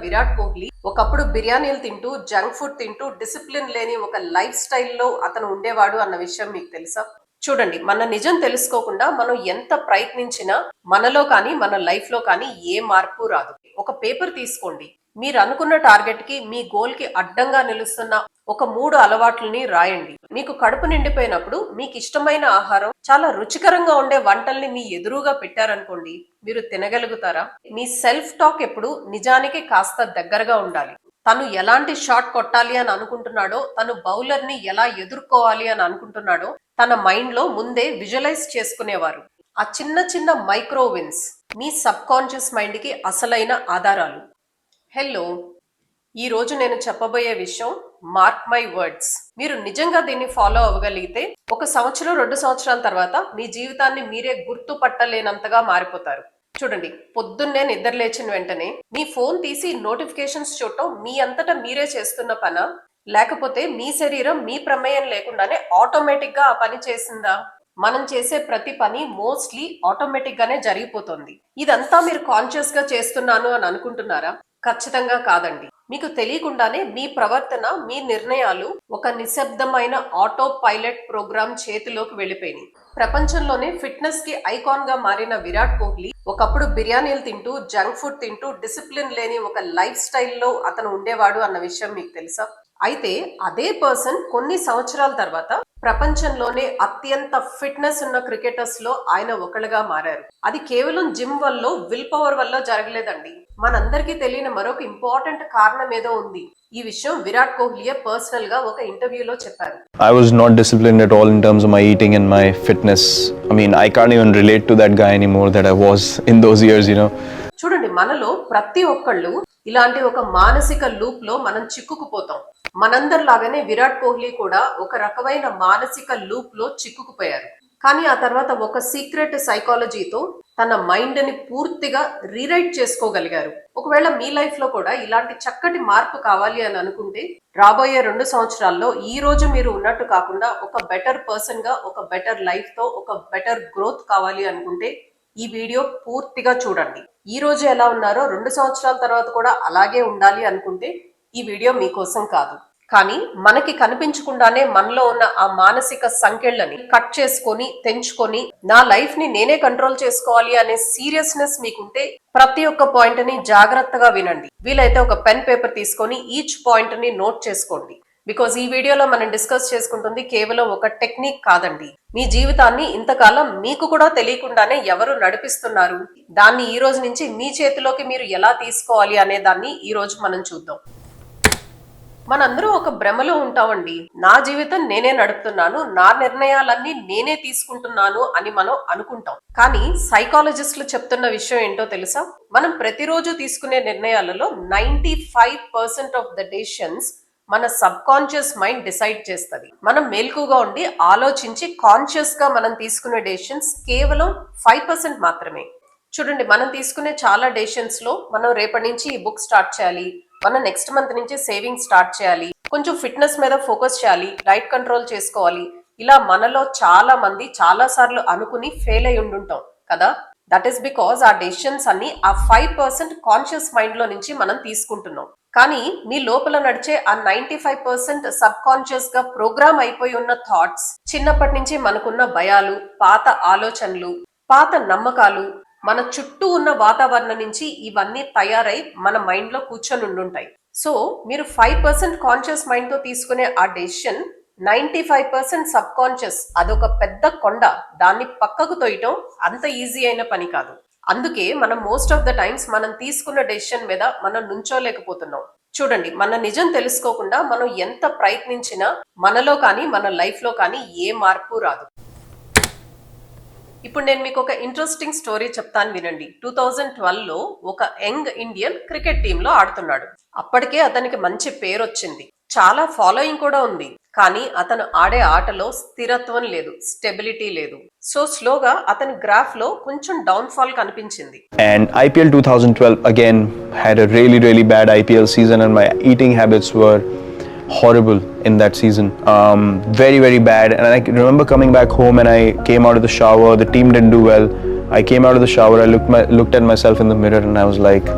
విరాట్ కోహ్లీ ఒకప్పుడు బిర్యానీలు తింటూ జంక్ ఫుడ్ తింటూ డిసిప్లిన్ లేని ఒక లైఫ్ స్టైల్లో అతను ఉండేవాడు అన్న విషయం మీకు తెలుసా? చూడండి, మన నిజం తెలుసుకోకుండా మనం ఎంత ప్రయత్నించినా మనలో కానీ మన లైఫ్ లో కానీ ఏ మార్పు రాదు. ఒక పేపర్ తీసుకోండి, మీరు అనుకున్న టార్గెట్ కి మీ గోల్ కి అడ్డంగా నిలుస్తున్న ఒక 3 అలవాట్లని రాయండి. మీకు కడుపు నిండిపోయినప్పుడు మీకు ఇష్టమైన ఆహారం చాలా రుచికరంగా ఉండే వంటల్ని మీ ఎదురుగా పెట్టారనుకోండి, మీరు తినగలుగుతారా? మీ సెల్ఫ్ టాక్ ఎప్పుడు నిజానికి కాస్త దగ్గరగా ఉండాలి. తను ఎలాంటి షాట్ కొట్టాలి అని అనుకుంటున్నాడో, తను బౌలర్ ని ఎలా ఎదుర్కోవాలి అని అనుకుంటున్నాడో తన మైండ్ లో ముందే విజువలైజ్ చేసుకునేవారు. ఆ చిన్న చిన్న మైక్రో విన్స్ మీ సబ్ కాన్షియస్ మైండ్ కి అసలైన ఆధారాలు. హలో, ఈ రోజు నేను చెప్పబోయే విషయం మార్క్ మై వర్డ్స్. మీరు నిజంగా దీన్ని ఫాలో అవ్వగలిగితే 1 సంవత్సరం 2 సంవత్సరాల తర్వాత మీ జీవితాన్ని మీరే గుర్తుపట్టలేనంతగా మారిపోతారు. చూడండి, పొద్దున్నే నిద్ర లేచిన వెంటనే మీ ఫోన్ తీసి నోటిఫికేషన్స్ చూడటం మీ అంతటా మీరే చేస్తున్న పనా, లేకపోతే మీ శరీరం మీ ప్రమేయం లేకుండానే ఆటోమేటిక్ గా ఆ పని చేసిందా? మనం చేసే ప్రతి పని మోస్ట్లీ ఆటోమేటిక్ గానే జరిగిపోతుంది. ఇదంతా మీరు కాన్షియస్ గా చేస్తున్నాను అని అనుకుంటున్నారా? ఖచ్చితంగా కాదండి. మీకు తెలియకుండానే మీ ప్రవర్తన, మీ నిర్ణయాలు ఒక నిశ్శబ్దమైన ఆటో పైలట్ ప్రోగ్రామ్ చేతిలోకి వెళ్ళిపోయినాయి. ప్రపంచంలోనే ఫిట్నెస్ కి ఐకాన్ గా మారిన విరాట్ కోహ్లీ ఒకప్పుడు బిర్యానీలు తింటూ జంక్ ఫుడ్ తింటూ డిసిప్లిన్ లేని ఒక లైఫ్ స్టైల్లో అతను ఉండేవాడు అన్న విషయం మీకు తెలుసా? అయితే అదే పర్సన్ కొన్ని సంవత్సరాల తర్వాత ప్రపంచంలోనే అత్యంత ఫిట్నెస్ ఉన్న క్రికెటర్స్ లో ఆయన ఒకళ్ళుగా మారారు. అది కేవలం జిమ్ వల్ల, విల్ పవర్ వల్ల జరగలేదండి. మనందరికీ తెలియని మరొక ఇంపార్టెంట్ కారణం ఏదో ఉంది. ఈ విషయం విరాట్ కోహ్లీయే పర్సనల్ గా ఒక ఇంటర్వ్యూలో చెప్పారు. I was not disciplined at all in terms of my eating and my fitness. I mean, I can't even relate to that guy anymore that I was in those years, you know. చూడండి, మనలో ప్రతి ఒక్కళ్ళు ఇలాంటి ఒక మానసిక loop లో మనం చిక్కుకుపోతాం. మనందరిలాగానే విరాట్ కోహ్లీ కూడా ఒక రకమైన మానసిక లూప్ లో చిక్కుకుపోయారు. కానీ ఆ తర్వాత ఒక సీక్రెట్ సైకాలజీతో తన మైండ్ ని పూర్తిగా రీరైట్ చేసుకోగలిగారు. ఒకవేళ మీ లైఫ్ లో కూడా ఇలాంటి చక్కటి మార్పు కావాలి అని అనుకుంటే, రాబోయే 2 సంవత్సరాల్లో ఈ రోజు మీరు ఉన్నట్టు కాకుండా ఒక బెటర్ పర్సన్ గా, ఒక బెటర్ లైఫ్ తో, ఒక బెటర్ గ్రోత్ కావాలి అనుకుంటే ఈ వీడియో పూర్తిగా చూడండి. ఈ రోజు ఎలా ఉన్నారో 2 సంవత్సరాల తర్వాత కూడా అలాగే ఉండాలి అనుకుంటే ఈ వీడియో మీకోసం కాదు. కానీ మనకి కనిపించకుండానే మనలో ఉన్న ఆ మానసిక సంకెళ్ళని కట్ చేసుకొని, తెంచుకొని నా లైఫ్ ని నేనే కంట్రోల్ చేసుకోవాలి అనే సీరియస్నెస్ మీకుంటే ప్రతి ఒక్క పాయింట్ ని జాగ్రత్తగా వినండి. వీలైతే ఒక పెన్ పేపర్ తీసుకొని ఈచ్ పాయింట్ ని నోట్ చేసుకోండి. బికాజ్ ఈ వీడియోలో మనం డిస్కస్ చేసుకుంటుంది కేవలం ఒక టెక్నిక్ కాదండి. మీ జీవితాన్ని ఇంతకాలం మీకు కూడా తెలియకుండానే ఎవరు నడిపిస్తున్నారు, దాన్ని ఈ రోజు నుంచి మీ చేతిలోకి మీరు ఎలా తీసుకోవాలి అనే దాన్ని ఈ రోజు మనం చూద్దాం. మనందరూ ఒక భ్రమలో ఉంటామండి. నా జీవితం నేనే నడుపుతున్నాను, నా నిర్ణయాలన్నీ నేనే తీసుకుంటున్నాను అని మనం అనుకుంటాం. కానీ సైకాలజిస్టులు చెప్తున్న విషయం ఏంటో తెలుసా? మనం ప్రతిరోజు తీసుకునే నిర్ణయాలలో 95% ఆఫ్ ద డెసిషన్స్ మన సబ్ కాన్షియస్ మైండ్ డిసైడ్ చేస్తుంది. మనం మేల్కుగా ఉండి ఆలోచించి కాన్షియస్ గా మనం తీసుకునే డెసిషన్స్ కేవలం 5% మాత్రమే. చూడండి, మనం తీసుకునే చాలా డెసిషన్స్ లో మనం రేపటి నుంచి ఈ బుక్ స్టార్ట్ చేయాలి, మనం నెక్స్ట్ మంత్ నుంచి సేవింగ్ స్టార్ట్ చేయాలి, కొంచెం ఫిట్నెస్ మీద ఫోకస్ చేయాలి, డైట్ కంట్రోల్ చేసుకోవాలి, ఇలా మనలో చాలా మంది చాలా సార్లు అనుకుని ఫెయిల్ అయి ఉండుంటాం కదా. దట్ ఈస్ బికాస్ ఆ డెసిషన్స్ అన్ని ఆ 5% కాన్షియస్ మైండ్ లో నుంచి మనం తీసుకుంటున్నాం. కానీ మీ లోపల నడిచే ఆ 95% సబ్ కాన్షియస్ గా ప్రోగ్రామ్ అయిపోయి ఉన్న థాట్స్, చిన్నప్పటి నుంచి మనకున్న భయాలు, పాత ఆలోచనలు, పాత నమ్మకాలు, మన చుట్టూ ఉన్న వాతావరణం నుంచి ఇవన్నీ తయారై మన మైండ్ లో కూర్చొని ఉండుంటాయి. సో మీరు 5% కాన్షియస్ మైండ్ తో తీసుకునే ఆ డెసిషన్ 95% సబ్ కాన్షియస్, అదొక పెద్ద కొండ. దాన్ని పక్కకు తోయటం అంత ఈజీ అయిన పని కాదు. అందుకే మనం మోస్ట్ ఆఫ్ ద టైమ్స్ మనం తీసుకున్న డెసిషన్ మీద మనం నుంచోలేకపోతున్నాం. చూడండి, మన నిజం తెలుసుకోకుండా మనం ఎంత ప్రయత్నించినా మనలో కానీ మన లైఫ్ లో కానీ ఏ మార్పు రాదు. ఇప్పుడు నేను మీకు ఒక ఇంట్రెస్టింగ్ స్టోరీ చెప్తాను, వినండి. 2012 లో ఒక యంగ్ ఇండియన్ క్రికెట్ టీమ్ లో ఆడుతున్నాడు. అప్పటికే అతనికి మంచి పేరు వచ్చింది, చాలా ఫాలోయింగ్ కూడా ఉంది. కానీ అతను ఆడే ఆటలో స్థిరత్వం లేదు, స్టెబిలిటీ లేదు. సో స్లోగా అతని గ్రాఫ్ లో కొంచెం డౌన్ ఫాల్ కనిపించింది. And IPL 2012 again had a really bad IPL season, and my eating habits were horrible in that season. Very bad. And I remember coming back home and I came out of the shower. The team didn't do well. I came out of the shower. I looked at myself in the mirror and I was like,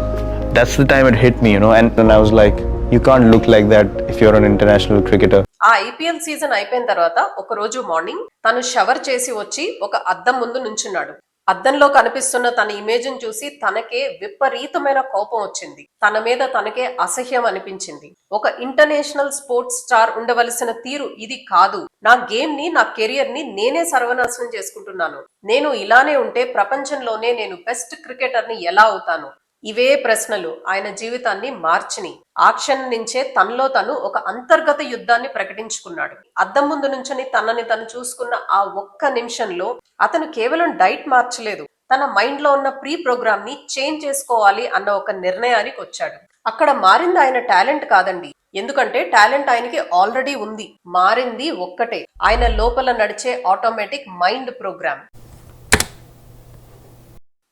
that's the time it hit me, and then I was like, you can't look like that if you're an international cricketer. ఆ IPL season అయిపోయిన తర్వాత ఒక రోజు morning తను shower చేసి వచ్చి ఒక అద్దం ముందు నుంచున్నాడు. అద్దంలో కనిపిస్తున్న తన ఇమేజ్ ని చూసి తనకే విపరీతమైన కోపం వచ్చింది. తన మీద తనకే అసహ్యం అనిపించింది. ఒక ఇంటర్నేషనల్ స్పోర్ట్స్ స్టార్ ఉండవలసిన తీరు ఇది కాదు. నా గేమ్ ని, నా కెరియర్ ని నేనే సర్వనాశనం చేసుకుంటున్నాను. నేను ఇలానే ఉంటే ప్రపంచంలోనే నేను బెస్ట్ క్రికెటర్ ని ఎలా అవుతాను? ఇవే ప్రశ్నలు ఆయన జీవితాన్ని మార్చినాయి. ఆ క్షణం నుంచే తనలో తను ఒక అంతర్గత యుద్ధాన్ని ప్రకటించుకున్నాడు. అద్దం ముందు నుంచని తనని తను చూసుకున్న ఆ ఒక్క నిమిషంలో అతను కేవలం డైట్ మార్చలేదు, తన మైండ్ లో ఉన్న ప్రీ ప్రోగ్రామ్ ని చేంజ్ చేసుకోవాలి అన్న ఒక నిర్ణయానికి వచ్చాడు. అక్కడ మారింది ఆయన టాలెంట్ కాదండి, ఎందుకంటే టాలెంట్ ఆయనకి ఆల్రెడీ ఉంది. మారింది ఒక్కటే, ఆయన లోపల నడిచే ఆటోమేటిక్ మైండ్ ప్రోగ్రామ్.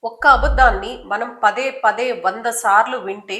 ఒక్క అబద్ధాన్ని మనం పదే పదే 100 సార్లు వింటే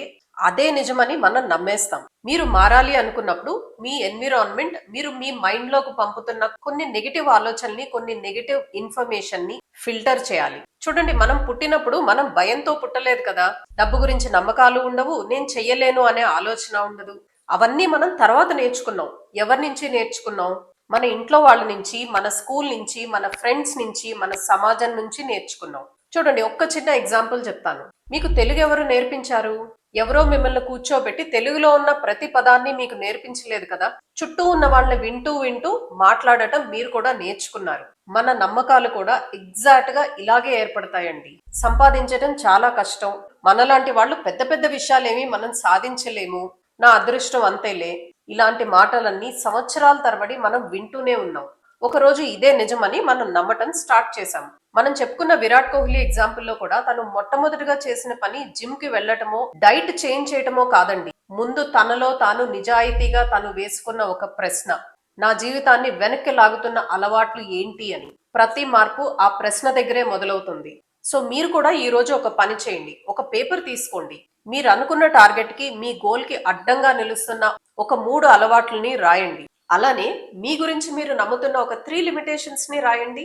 అదే నిజమని మనం నమ్మేస్తాం. మీరు మారాలి అనుకున్నప్పుడు మీ ఎన్విరాన్మెంట్, మీరు మీ మైండ్ లోకి పంపుతున్న కొన్ని నెగటివ్ ఆలోచనల్ని, కొన్ని నెగటివ్ ఇన్ఫర్మేషన్ ని ఫిల్టర్ చేయాలి. చూడండి, మనం పుట్టినప్పుడు మనం భయంతో పుట్టలేదు కదా. డబ్బు గురించి నమ్మకాలు ఉండవు, నేను చెయ్యలేను అనే ఆలోచన ఉండదు. అవన్నీ మనం తర్వాత నేర్చుకున్నాం. ఎవరి నుంచి నేర్చుకున్నాం? మన ఇంట్లో వాళ్ళ నుంచి, మన స్కూల్ నుంచి, మన ఫ్రెండ్స్ నుంచి, మన సమాజం నుంచి నేర్చుకున్నాం. చూడండి, ఒక్క చిన్న ఎగ్జాంపుల్ చెప్తాను. మీకు తెలుగు ఎవరు నేర్పించారు? ఎవరో మిమ్మల్ని కూర్చోబెట్టి తెలుగులో ఉన్న ప్రతి పదాన్ని మీకు నేర్పించలేదు కదా. చుట్టూ ఉన్న వాళ్ళని వింటూ వింటూ మాట్లాడటం మీరు కూడా నేర్చుకున్నారు. మన నమ్మకాలు కూడా ఎగ్జాక్ట్ గా ఇలాగే ఏర్పడతాయండి. సంపాదించడం చాలా కష్టం, మనలాంటి వాళ్ళు పెద్ద పెద్ద విషయాలేమి మనం సాధించలేము, నా అదృష్టం అంతేలే, ఇలాంటి మాటలన్నీ సంవత్సరాల తరబడి మనం వింటూనే ఉన్నాం. ఒకరోజు ఇదే నిజమని మనం నమ్మటం స్టార్ట్ చేశాం. మనం చెప్పుకున్న విరాట్ కోహ్లీ ఎగ్జాంపుల్ లో కూడా తను మొట్టమొదటిగా చేసిన పని జిమ్ కి వెళ్లటమో, డైట్ చేంజ్ చేయటమో కాదండి. ముందు తనలో తాను నిజాయితీగా తను వేసుకున్న ఒక ప్రశ్న, నా జీవితాన్ని వెనక్కి లాగుతున్న అలవాట్లు ఏంటి అని. ప్రతి మార్పు ఆ ప్రశ్న దగ్గరే మొదలవుతుంది. సో మీరు కూడా ఈ రోజు ఒక పని చేయండి. ఒక పేపర్ తీసుకోండి. మీరు అనుకున్న టార్గెట్ కి, మీ గోల్ కి అడ్డంగా నిలుస్తున్న ఒక 3 అలవాట్లని రాయండి. అలానే మీ గురించి మీరు నమ్ముతున్న ఒక 3 లిమిటేషన్స్ ని రాయండి.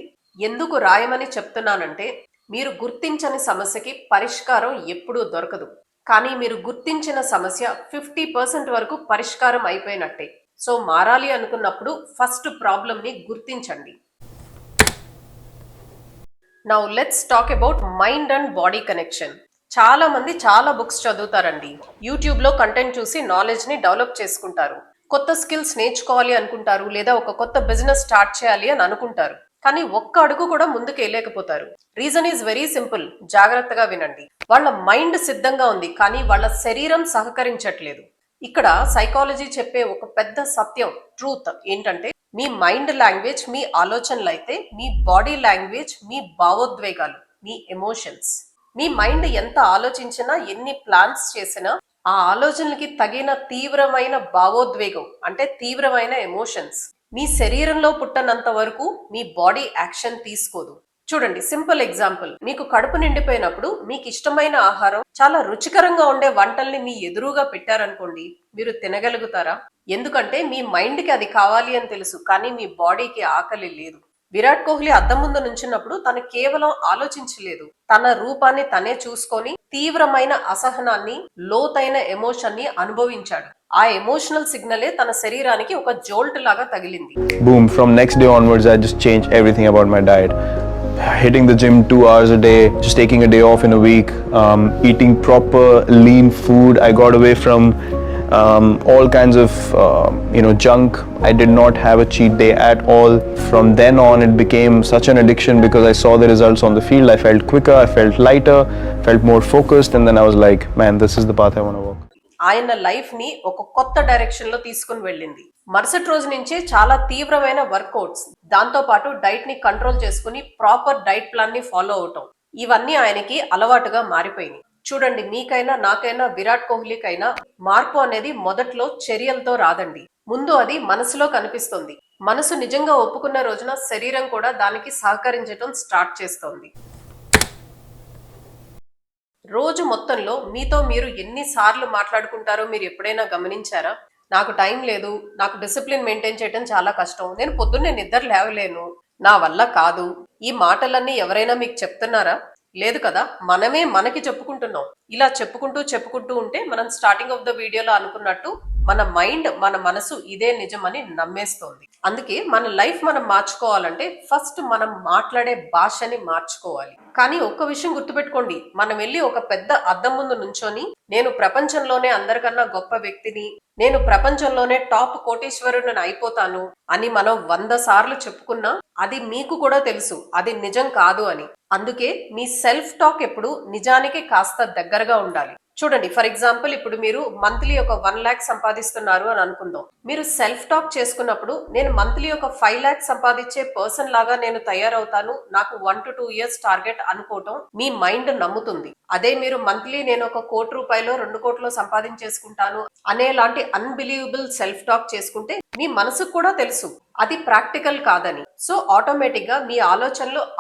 ఎందుకు రాయమని చెప్తున్నానంటే, మీరు గుర్తించని సమస్యకి పరిష్కారం ఎప్పుడూ దొరకదు. కానీ మీరు గుర్తించిన సమస్య 50% వరకు పరిష్కారం అయిపోయినట్టే. సో మారాలి అనుకున్నప్పుడు ఫస్ట్ ప్రాబ్లం ని గుర్తించండి. Now let's talk about mind and body connection. చాలా మంది చాలా బుక్స్ చదువుతారండి. యూట్యూబ్ లో కంటెంట్ చూసి నాలెడ్జ్ ని డెవలప్ చేసుకుంటారు. కొత్త స్కిల్స్ నేర్చుకోవాలి అనుకుంటారు, లేదా ఒక కొత్త బిజినెస్ స్టార్ట్ చేయాలి అని అనుకుంటారు. కానీ ఒక్క అడుగు కూడా ముందుకు వెళ్ళలేకపోతారు. Reason is very simple. జాగ్రత్తగా వినండి. వాళ్ళ మైండ్ సిద్ధంగా ఉంది, కానీ వాళ్ళ శరీరం సహకరించట్లేదు. ఇక్కడ సైకాలజీ చెప్పే ఒక పెద్ద సత్యం, ట్రూత్ ఏంటంటే, మీ మైండ్ లాంగ్వేజ్ మీ ఆలోచనలు అయితే, మీ బాడీ లాంగ్వేజ్ మీ భావోద్వేగాలు, మీ ఎమోషన్స్. మీ మైండ్ ఎంత ఆలోచించినా, ఎన్ని ప్లాన్స్ చేసినా, ఆ ఆలోచనలకి తగిన తీవ్రమైన భావోద్వేగం అంటే తీవ్రమైన ఎమోషన్స్ మీ శరీరంలో పుట్టనంత వరకు మీ బాడీ యాక్షన్ తీసుకోదు. చూడండి, సింపుల్ ఎగ్జాంపుల్. మీకు కడుపు నిండిపోయినప్పుడు మీకు ఇష్టమైన ఆహారం, చాలా రుచికరంగా ఉండే వంటల్ని మీ ఎదురుగా పెట్టారనుకోండి, మీరు తినగలుగుతారా? ఎందుకంటే మీ మైండ్ కి అది కావాలి అని తెలుసు, కానీ మీ బాడీకి ఆకలి లేదు. విరాట్ కోహ్లీ అద్దం ముందు నుంచినప్పుడు తను కేవలం ఆలోచించలేదు, తన రూపాన్ని తనే చూసుకొని తీవ్రమైన అసహనాన్ని, లోతైన ఎమోషన్ ని అనుభవించాడు. ఆ ఎమోషనల్ సిగ్నలే తన శరీరానికి ఒక జోల్ట్ లాగా తగిలింది. Boom, from next day onwards I just changed everything about my diet. Hitting the gym 2 hours a day, just taking a day off in a week, eating proper lean food. I got away from all kinds of junk. I did not have a cheat day at all. From then on it became such an addiction because I saw the results on the field. I felt quicker, I felt lighter, felt more focused, and then I was like, man, this is the path I want to walk. ఆయన life ని ఒక కొత్త direction లో తీసుకుని వెళ్ళింది. మరుసటి రోజు నుంచే చాలా తీవ్రమైన వర్కౌట్స్, దాంతో పాటు డైట్ ని కంట్రోల్ చేసుకుని ప్రాపర్ డైట్ ప్లాన్ ని ఫాలో అవటం, ఇవన్నీ ఆయనకి అలవాటుగా మారిపోయినాయి. చూడండి, మీకైనా, నాకైనా, విరాట్ కోహ్లీకైనా మార్పు అనేది మొదట్లో చర్యలతో రాదండి. ముందు అది మనసులో కనిపిస్తుంది. మనసు నిజంగా ఒప్పుకున్న రోజున శరీరం కూడా దానికి సహకరించడం స్టార్ట్ చేస్తోంది. రోజు మొత్తంలో మీతో మీరు ఎన్నిసార్లు మాట్లాడుకుంటారో మీరు ఎప్పుడైనా గమనించారా? నాకు టైం లేదు, నాకు డిసిప్లిన్ మెయింటైన్ చేయడం చాలా కష్టం, నేను పొద్దున్నే నిద్ర లేవలేను, నా వల్ల కాదు, ఈ మాటలన్నీ ఎవరైనా మీకు చెప్తున్నారా? లేదు కదా, మనమే మనకి చెప్పుకుంటున్నాం. ఇలా చెప్పుకుంటూ ఉంటే మనం స్టార్టింగ్ ఆఫ్ ద వీడియోలో అనుకున్నట్టు మన మైండ్, మన మనసు ఇదే నిజమని నమ్మేస్తోంది. అందుకే మన లైఫ్ మనం మార్చుకోవాలంటే ఫస్ట్ మనం మాట్లాడే భాషని మార్చుకోవాలి. కానీ ఒక్క విషయం గుర్తుపెట్టుకోండి, మనం వెళ్ళి ఒక పెద్ద అద్దం ముందు నుంచొని నేను ప్రపంచంలోనే అందరికన్నా గొప్ప వ్యక్తిని, నేను ప్రపంచంలోనే టాప్ కోటీశ్వరుని అయిపోతాను అని మనం 100 సార్లు చెప్పుకున్నా అది మీకు కూడా తెలుసు అది నిజం కాదు అని. అందుకే మీ సెల్ఫ్ టాక్ ఎప్పుడు నిజానికి కాస్త దగ్గరగా ఉండాలి. చూడండి, ఫర్ ఎగ్జాంపుల్ ఇప్పుడు మీరు మంత్లీ ఒక 1 lakh సంపాదిస్తున్నారు అని అనుకుందాం. మీరు సెల్ఫ్ టాక్ చేసుకున్నప్పుడు నేను మంత్లీ ఒక 5 lakhs సంపాదించే పర్సన్ లాగా నేను తయారవుతాను, నాకు 1 to 2 years టార్గెట్ అనుకోవటం మీ మైండ్ నమ్ముతుంది. అదే మీరు మంత్లీ నేను ఒక 1 కోటి రూపాయలు 2 కోట్లు సంపాదించేసుకుంటాను అనేలాంటి అన్బిలీవబుల్ సెల్ఫ్ టాక్ చేసుకుంటే మీ మనసుకు కూడా తెలుసు అది ప్రాక్టికల్ కాదని. సో ఆటోమేటిక్ గా మీ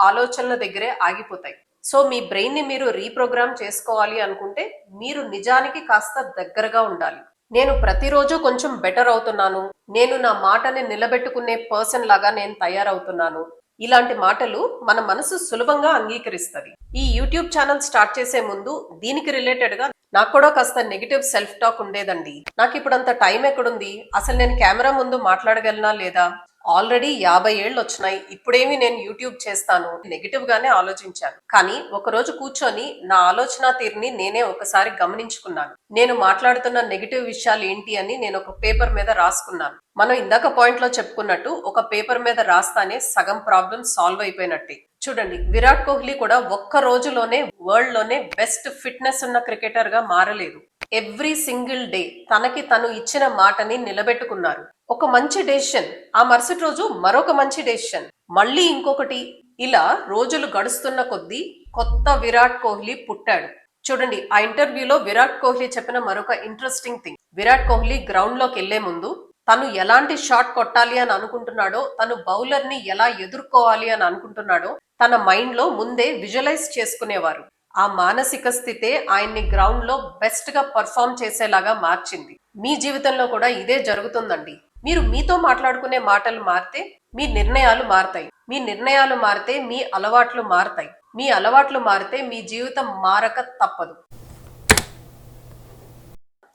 ఆలోచనల దగ్గరే ఆగిపోతాయి. సో మీ బ్రెయిన్ ని మీరు రీప్రోగ్రామ్ చేసుకోవాలి అనుకుంటే మీరు నిజానికి కాస్త దగ్గరగా ఉండాలి. నేను ప్రతిరోజు కొంచెం బెటర్ అవుతున్నాను, నేను నా మాటని నిలబెట్టుకునే పర్సన్ లాగా నేను తయారవుతున్నాను, ఇలాంటి మాటలు మన మనసు సులభంగా అంగీకరిస్తుంది. ఈ యూట్యూబ్ ఛానల్ స్టార్ట్ చేసే ముందు దీనికి రిలేటెడ్ గా నాకు కూడా కాస్త నెగిటివ్ సెల్ఫ్ టాక్ ఉండేదండి. నాకు ఇప్పుడు అంత టైం ఎక్కడుంది, అసలు నేను కెమెరా ముందు మాట్లాడగలనా లేదా, ఆల్రెడీ 50 ఏళ్ళు వచ్చినాయి, ఇప్పుడేమి నేను యూట్యూబ్ చేస్తాను, నెగిటివ్ గానే ఆలోచించాను. కానీ ఒక రోజు కూర్చొని నా ఆలోచన తీరుని నేనే ఒకసారి గమనించుకున్నాను. నేను మాట్లాడుతున్న నెగిటివ్ విషయాలు ఏంటి అని నేను ఒక పేపర్ మీద రాసుకున్నాను. మనం ఇందాక పాయింట్ లో చెప్పుకున్నట్టు ఒక పేపర్ మీద రాస్తానే సగం ప్రాబ్లం సాల్వ్ అయిపోయినట్టే. చూడండి, విరాట్ కోహ్లీ కూడా ఒక్క రోజులోనే వరల్డ్ లోనే బెస్ట్ ఫిట్నెస్ ఉన్న క్రికెటర్ గా మారలేదు. ఎవ్రీ సింగిల్ డే తనకి తను ఇచ్చిన మాటని నిలబెట్టుకున్నారు. ఒక మంచి డెసిషన్, ఆ మరుసటి రోజు మరొక మంచి డెసిషన్, మళ్ళీ ఇంకొకటి, ఇలా రోజులు గడుస్తున్న కొద్దీ కొత్త విరాట్ కోహ్లీ పుట్టాడు. చూడండి, ఆ ఇంటర్వ్యూలో విరాట్ కోహ్లీ చెప్పిన మరొక interesting thing, Virat Kohli ground లోకి వెళ్లే ముందు తను ఎలాంటి షాట్ కొట్టాలి అని అనుకుంటున్నాడో, తను బౌలర్ ని ఎలా ఎదుర్కోవాలి అని అనుకుంటున్నాడో తన మైండ్ లో ముందే విజువలైజ్ చేసుకునేవారు. ఆ మానసిక స్థితే ఆయన్ని గ్రౌండ్ లో బెస్ట్ గా పర్ఫామ్ చేసేలాగా మార్చింది. మీ జీవితంలో కూడా ఇదే జరుగుతుందండి. మీరు మీతో మాట్లాడుకునే మాటలు మారితే మీ నిర్ణయాలు మారతాయి, మీ నిర్ణయాలు మారితే మీ అలవాట్లు మారతాయి, మీ అలవాట్లు మారితే మీ జీవితం మారక తప్పదు.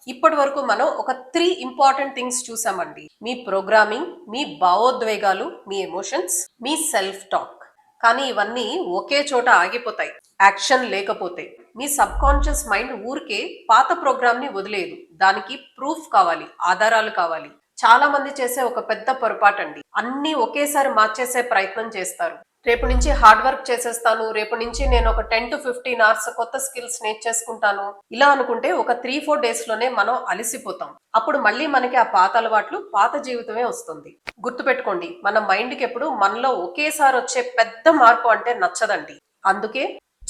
ఇప్పటి వరకు మనం ఒక 3 ఇంపార్టెంట్ థింగ్స్ చూసామండి. మీ ప్రోగ్రామింగ్, మీ భావోద్వేగాలు, మీ ఎమోషన్స్, మీ సెల్ఫ్ టాక్. కానీ ఇవన్నీ ఒకే చోట ఆగిపోతాయి యాక్షన్ లేకపోతే. మీ సబ్ కాన్షియస్ మైండ్ ఊరికే పాత ప్రోగ్రామ్ ని వదిలేదు, దానికి ప్రూఫ్ కావాలి, ఆధారాలు కావాలి. చాలా మంది చేసే ఒక పెద్ద పొరపాటండి, అన్ని ఒకేసారి మార్చేసే ప్రయత్నం చేస్తారు. రేపు నుంచి హార్డ్ వర్క్ చేసేస్తాను, రేపు నుంచి నేను ఒక 10 to 15 hours కొత్త స్కిల్స్ నేర్చేసుకుంటాను, ఇలా అనుకుంటే ఒక 3-4 days లోనే మనం అలసిపోతాం. అప్పుడు మళ్ళీ మనకి ఆ పాత అలవాట్లు, పాత జీవితమే వస్తుంది. గుర్తుపెట్టుకోండి, మన మైండ్ కి ఎప్పుడు మనలో ఒకేసారి వచ్చే పెద్ద మార్పు అంటే నచ్చదండి. అందుకే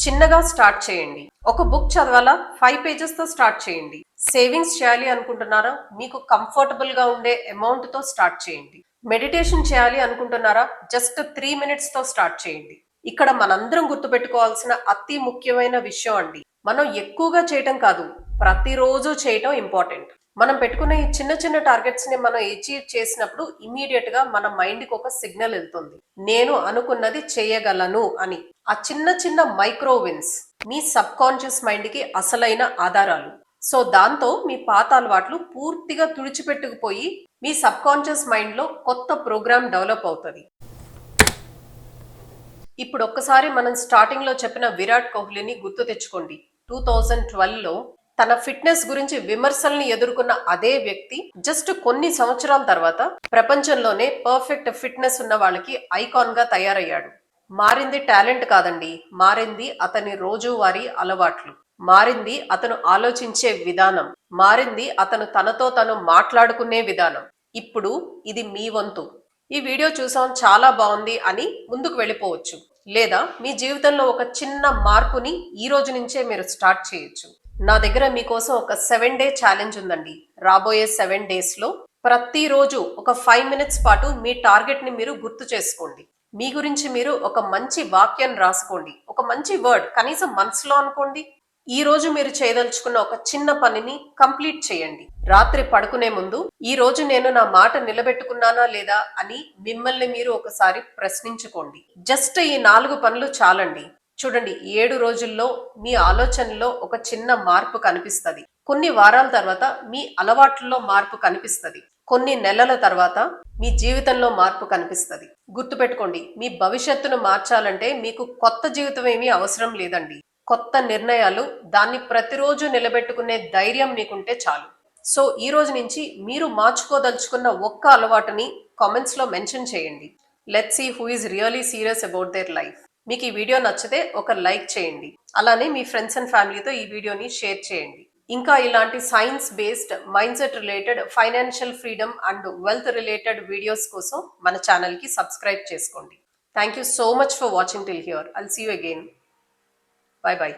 చిన్నగా స్టార్ట్ చేయండి. ఒక బుక్ చదవాలా, 5 pages తో స్టార్ట్ చేయండి. సేవింగ్స్ చేయాలి అనుకుంటున్నారా, మీకు కంఫర్టబుల్ గా ఉండే అమౌంట్ తో స్టార్ట్ చేయండి. మెడిటేషన్ చేయాలి అనుకుంటున్నారా, జస్ట్ 3 minutes తో స్టార్ట్ చేయండి. ఇక్కడ మనందరం గుర్తుపెట్టుకోవాల్సిన అతి ముఖ్యమైన విషయం అండి, మనం ఎక్కువగా చేయటం కాదు, ప్రతిరోజు చేయటం ఇంపార్టెంట్. మనం పెట్టుకున్న ఈ చిన్న చిన్న టార్గెట్స్ ని మనం అచీవ్ చేసినప్పుడు ఇమీడియట్ గా మన మైండ్ కి ఒక సిగ్నల్ వెళ్తుంది, నేను అనుకున్నది చేయగలను అని. ఆ చిన్న చిన్న మైక్రో విన్స్ మీ సబ్ కాన్షియస్ మైండ్ కి అసలైన ఆధారాలు. సో దాంతో మీ పాత అలవాట్లు పూర్తిగా తుడిచిపెట్టుకుపోయి మీ సబ్ కాన్షియస్ మైండ్ లో కొత్త ప్రోగ్రామ్ డెవలప్ అవుతుంది. ఇప్పుడు ఒక్కసారి మనం స్టార్టింగ్ లో చెప్పిన విరాట్ కోహ్లీని గుర్తు తెచ్చుకోండి. 2012లో తన ఫిట్నెస్ గురించి విమర్శల్ని ఎదుర్కొన్న అదే వ్యక్తి జస్ట్ కొన్ని సంవత్సరాల తర్వాత ప్రపంచంలోనే పర్ఫెక్ట్ ఫిట్నెస్ ఉన్న వాళ్ళకి ఐకాన్ గా తయారయ్యాడు. మారింది టాలెంట్ కాదండి, మారింది అతని రోజువారీ అలవాట్లు, మారింది అతను ఆలోచించే విధానం, మారింది అతను తనతో తను మాట్లాడుకునే విధానం. ఇప్పుడు ఇది మీ వంతు. ఈ వీడియో చూసాం, చాలా బాగుంది అని ముందుకు వెళ్ళిపోవచ్చు, లేదా మీ జీవితంలో ఒక చిన్న మార్పుని ఈ రోజు నుంచే మీరు స్టార్ట్ చేయొచ్చు. నా దగ్గర మీకోసం ఒక 7-day ఛాలెంజ్ ఉందండి. రాబోయే 7 days లో ప్రతిరోజు ఒక 5 minutes పాటు మీ టార్గెట్ ని మీరు గుర్తు చేసుకోండి. మీ గురించి మీరు ఒక మంచి వాక్యం రాసుకోండి, ఒక మంచి వర్డ్ కనీసం మనసులో అనుకోండి. ఈ రోజు మీరు చేయదలుచుకున్న ఒక చిన్న పనిని కంప్లీట్ చేయండి. రాత్రి పడుకునే ముందు ఈ రోజు నేను నా మాట నిలబెట్టుకున్నానా లేదా అని మిమ్మల్ని మీరు ఒకసారి ప్రశ్నించుకోండి. జస్ట్ ఈ 4 పనులు చాలండి. చూడండి 7 రోజుల్లో మీ ఆలోచనలో ఒక చిన్న మార్పు కనిపిస్తుంది. కొన్ని వారాల తర్వాత మీ అలవాట్లలో మార్పు కనిపిస్తుంది. కొన్ని నెలల తర్వాత మీ జీవితంలో మార్పు కనిపిస్తుంది. గుర్తుపెట్టుకోండి, మీ భవిష్యత్తును మార్చాలంటే మీకు కొత్త జీవితం ఏమీ అవసరం లేదండి. కొత్త నిర్ణయాలు, దాన్ని ప్రతిరోజు నిలబెట్టుకునే ధైర్యం మీకుంటే చాలు. సో ఈ రోజు నుంచి మీరు మార్చుకోదలుచుకున్న ఒక్క అలవాటుని కామెంట్స్ లో మెన్షన్ చేయండి. Let's see who is really serious about their life. మీకు ఈ వీడియో నచ్చితే ఒక లైక్ చేయండి. అలానే మీ ఫ్రెండ్స్ అండ్ ఫ్యామిలీతో ఈ వీడియోని షేర్ చేయండి. ఇంకా ఇలాంటి science based, mind set related, financial freedom and wealth related videos కోసం మన ఛానల్ కి సబ్స్క్రైబ్ చేసుకోండి. Thank you so much for watching till here. I'll see you again. Bye bye.